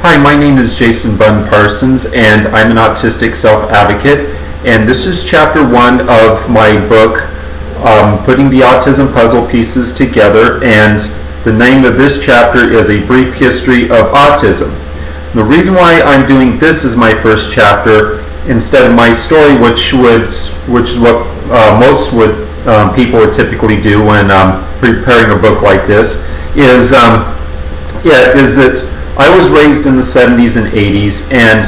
Hi, my name is Jason Bunn-Parsons, and I'm an autistic self-advocate, and this is chapter 1 of my book, Putting the Autism Puzzle Pieces Together, and the name of this chapter is A Brief History of Autism. The reason why I'm doing this as my first chapter instead of my story, which is what most people would typically do when preparing a book like this, is that I was raised in the 70s and 80s, and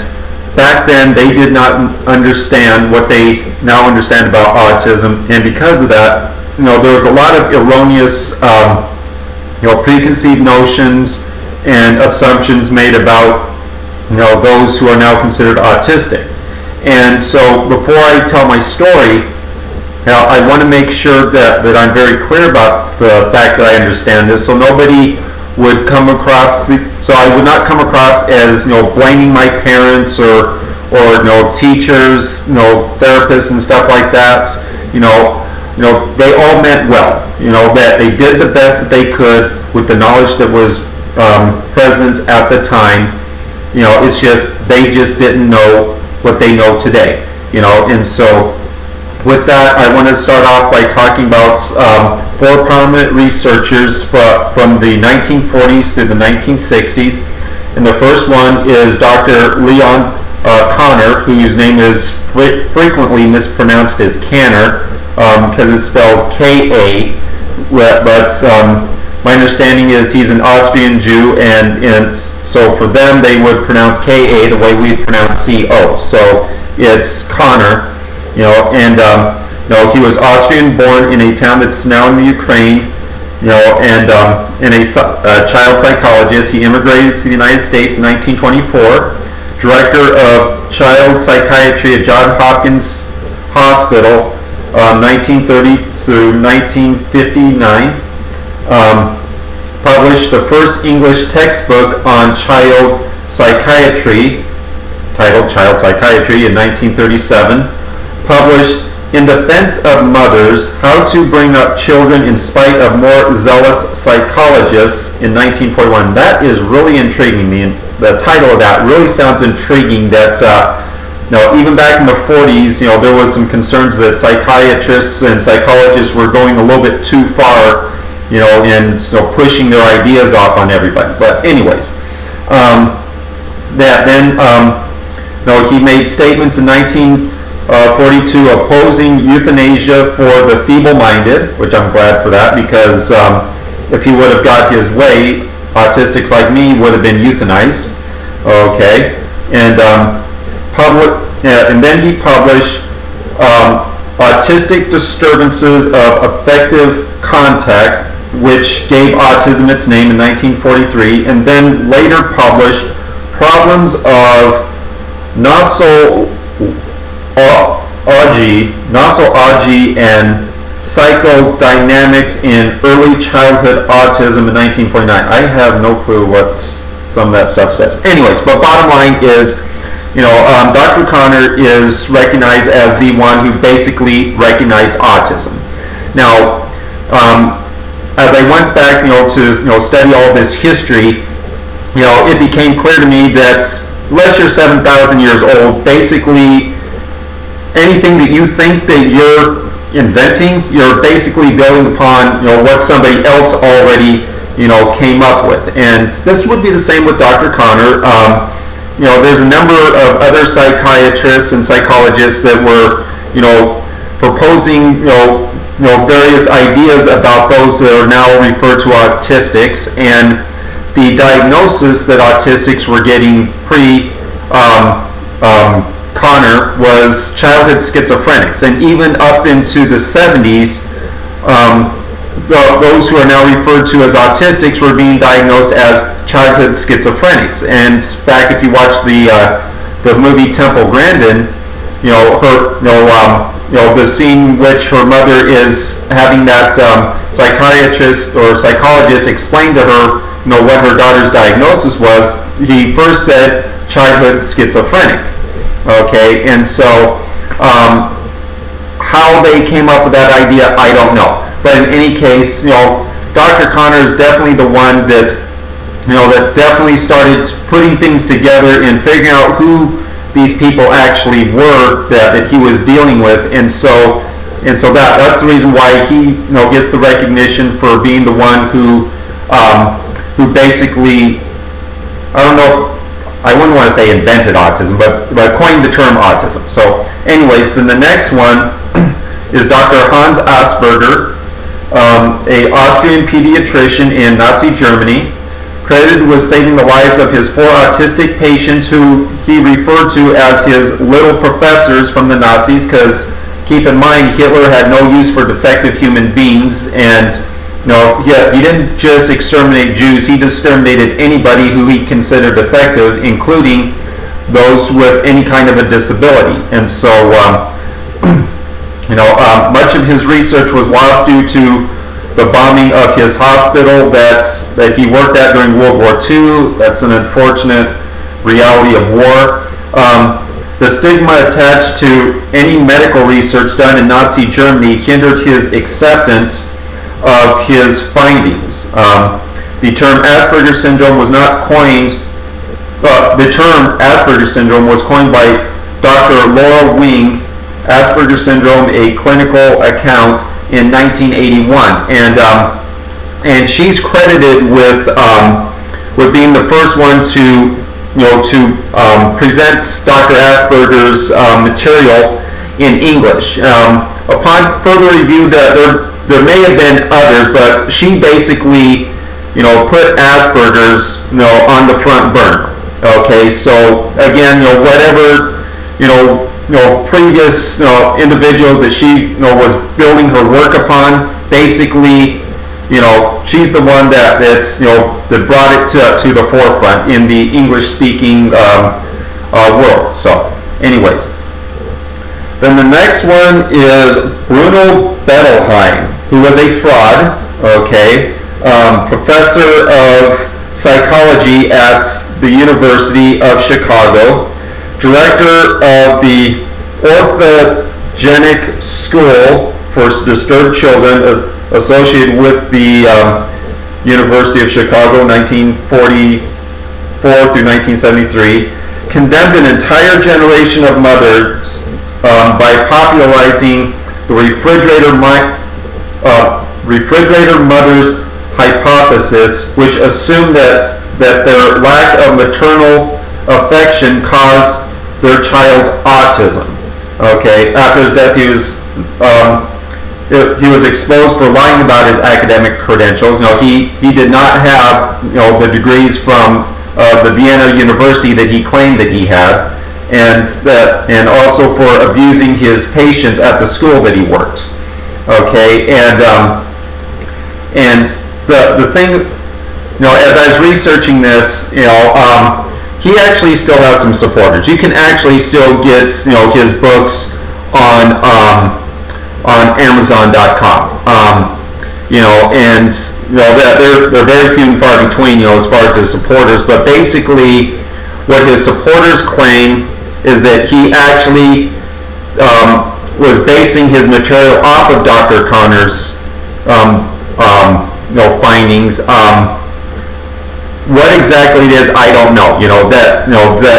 back then they did not understand what they now understand about autism, and because of that, there was a lot of erroneous, preconceived notions and assumptions made about, those who are now considered autistic. And so before I tell my story, I want to make sure that I'm very clear about the fact that I understand this, so nobody would come across, so I would not come across as blaming my parents or teachers, therapists and stuff like that. They all meant well. That they did the best that they could with the knowledge that was present at the time. It's just they just didn't know what they know today. And so with that, I want to start off by talking about 4 prominent researchers from the 1940s through the 1960s. And the first one is Dr. Leon Kanner, whose name is frequently mispronounced as Kanner because it's spelled K-A. But my understanding is he's an Austrian Jew, and so for them they would pronounce K-A the way we pronounce C-O. So it's Kanner. He was Austrian born in a town that's now in the Ukraine, and a child psychologist. He immigrated to the United States in 1924, director of child psychiatry at Johns Hopkins Hospital, 1930 through 1959, published the first English textbook on child psychiatry, titled Child Psychiatry, in 1937, published In Defense of Mothers, How to Bring Up Children in Spite of More Zealous Psychologists, in 1941. That is really intriguing me, and the title of that really sounds intriguing. That's even back in the 40s, there was some concerns that psychiatrists and psychologists were going a little bit too far, in pushing their ideas off on everybody. But anyways, he made statements in 1942 opposing euthanasia for the feeble-minded, which I'm glad for that, because if he would have got his way, autistics like me would have been euthanized. Okay, and then he published Autistic Disturbances of Affective Contact, which gave autism its name in 1943, and then later published Problems of Nosology and Psychodynamics in Early Childhood Autism in 1949. I have no clue what some of that stuff says. Anyways, but bottom line is, Dr. Kanner is recognized as the one who basically recognized autism. Now, as I went back, to study all this history, it became clear to me that unless you're 7,000 years old, basically anything that you think that you're inventing, you're basically building upon what somebody else already came up with. And this would be the same with Dr. Kanner. There's a number of other psychiatrists and psychologists that were proposing various ideas about those that are now referred to autistics, and the diagnosis that autistics were getting pre-Kanner was childhood schizophrenics, and even up into the 70s, those who are now referred to as autistics were being diagnosed as childhood schizophrenics. And in fact, if you watch the movie Temple Grandin, the scene in which her mother is having that psychiatrist or psychologist explain to her what her daughter's diagnosis was, he first said childhood schizophrenic. Okay, and so how they came up with that idea, I don't know. But in any case, Dr. Kanner is definitely the one that that definitely started putting things together and figuring out who these people actually were that he was dealing with, and so that's the reason why he gets the recognition for being the one who basically, I don't know, I wouldn't want to say invented autism, but coined the term autism. So anyways, then the next one is Dr. Hans Asperger, a Austrian pediatrician in Nazi Germany, credited with saving the lives of his 4 autistic patients, who he referred to as his little professors from the Nazis, because keep in mind, Hitler had no use for defective human beings, and he didn't just exterminate Jews, he exterminated anybody who he considered defective, including those with any kind of a disability. And so, much of his research was lost due to the bombing of his hospital that he worked at during World War II. That's an unfortunate reality of war. The stigma attached to any medical research done in Nazi Germany hindered his acceptance of his findings. The term Asperger syndrome was not coined. The term Asperger syndrome was coined by Dr. Laura Wing, Asperger syndrome: A Clinical Account, in 1981, and she's credited with being the first one to present Dr. Asperger's material in English. Upon further review, there may have been others, but she basically, put Asperger's, on the front burner. Okay, so again, whatever, previous, individuals that she, was building her work upon, basically, she's the one that brought it to the forefront in the English-speaking world. So, anyways. Then the next one is Bruno Bettelheim, who was a fraud, professor of psychology at the University of Chicago, director of the Orthogenic School for Disturbed Children associated with the University of Chicago, 1944 through 1973, condemned an entire generation of mothers by popularizing the refrigerator mother's hypothesis, which assumed that their lack of maternal affection caused their child's autism. Okay, after his death, he was exposed for lying about his academic credentials. He did not have the degrees from the Vienna University that he claimed that he had, and also for abusing his patients at the school that he worked. Okay, and the thing, as I was researching this, he actually still has some supporters. You can actually still get his books on Amazon.com. And they're very few and far between, as far as his supporters. But basically, what his supporters claim is that he actually was basing his material off of Dr. Connor's findings. What exactly it is, I don't know. That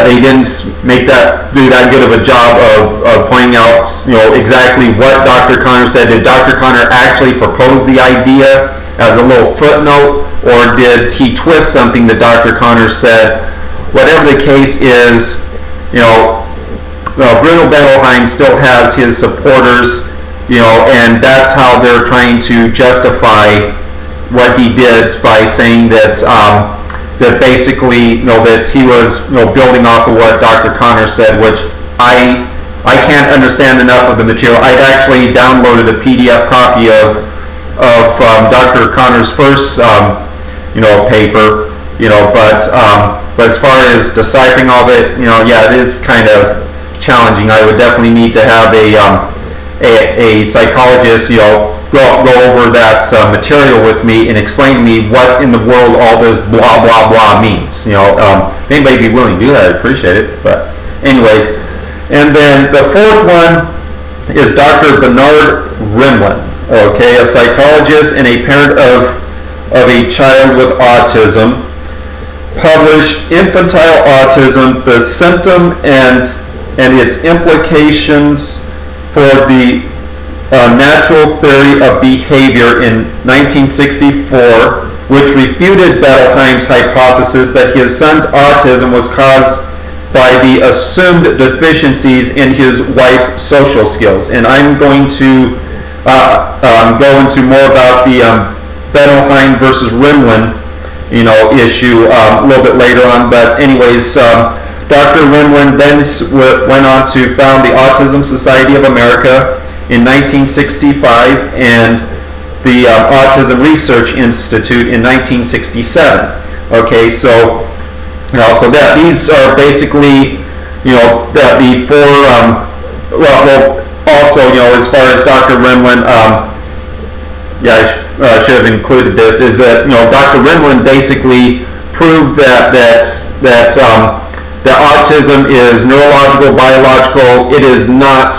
they didn't do that good of a job of pointing out exactly what Dr. Connor said. Did Dr. Connor actually propose the idea as a little footnote, or did he twist something that Dr. Connor said? Whatever the case is, Bruno Bettelheim still has his supporters, and that's how they're trying to justify what he did by saying that basically, that he was, building off of what Dr. Connor said, which I can't understand enough of the material. I've actually downloaded a PDF copy of Dr. Connor's first, paper, but as far as deciphering all of it, it is kind of challenging. I would definitely need to have a psychologist, go over that material with me and explain to me what in the world all this blah blah blah means. If anybody be willing to do that, I'd appreciate it. But anyways, and then the fourth one is Dr. Bernard Rimland, a psychologist and a parent of a child with autism. published Infantile Autism, the Symptom and its Implications for the Natural Theory of Behavior in 1964, which refuted Bettelheim's hypothesis that his son's autism was caused by the assumed deficiencies in his wife's social skills. And I'm going to go into more about the Bettelheim versus Rimland, issue a little bit later on. But anyways, Dr. Rimland then went on to found the Autism Society of America in 1965 and the Autism Research Institute in 1967. Okay, so so that these are basically that the four also as far as Dr. Rimland, I should have included this, is that Dr. Rimland basically proved that autism is neurological, biological. It is not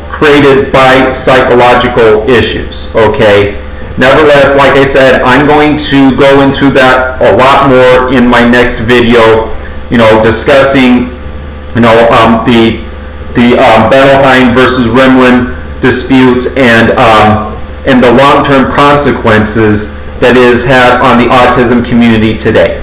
created by psychological issues. Okay. Nevertheless, like I said, I'm going to go into that a lot more in my next video, discussing the Bettelheim versus Rimland dispute and the long-term consequences that it has had on the autism community today.